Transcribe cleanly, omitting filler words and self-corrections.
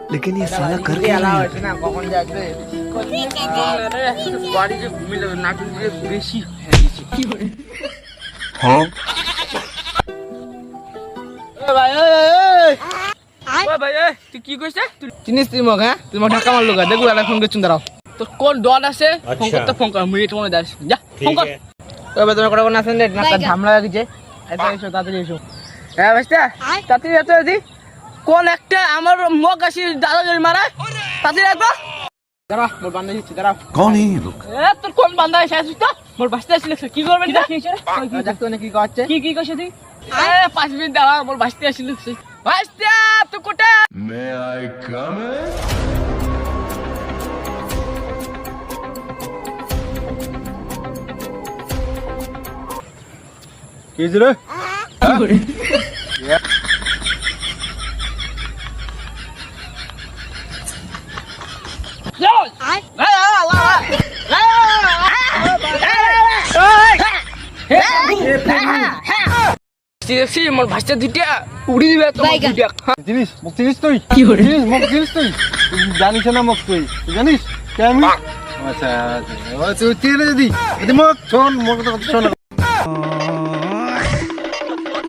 लेकिन ये साला कर क्या रहा है? না কখন যাবে বাড়ি যে ঘুমিয়ে যাবে নাকি বেশি হয়ে গেছে কি করে हाँ ভাই ও ভাই তুই কি কইছিস তুই চিনিস তুই মগ হ্যাঁ তুই মগ ঢাকা মারলো গা দেখো একটা ফোন করছিস দাঁড়াও তোর কোন ডট আছে ফোন করতে ফোন কর মিনিট মনে দাস যা ফোন কর তবে তোমার কোন আছেন রে না ঝামলা লাগিছে এসো এসো তাড়াতাড়ি এসো হ্যাঁ ভাইস্তা তাড়াতাড়ি এসো দি কোন একটা আমার মগ আসি দাদাগিরি মারায় তাড়াতাড়ি আসো দাঁড়া মোর বান্দা দিচ্ছি দাঁড়াও कौन है ये लोग? তোর কোন বান্দা এসে আসিস তো মোর বাসতে আসলে কি করবে কি হইছে রে দেখতো না কি করছে কি কইছিস তুই 5 মিনিট দাঁড়া মোর বাসতে আসলে বাসতে তুই কোটা May I come in? কি রে মোর ভাসতে দুইটা উড়ি দিবে তোমার দুইটা জিনিস মুখ চিনিস তুই কি করে? জিনিস মুখ চিনিস তুই জানিস না মুখ তুই জানিস কে আমি আচ্ছা আচ্ছা তুই চিনে যদি মুখ শোন মুখ তো শোন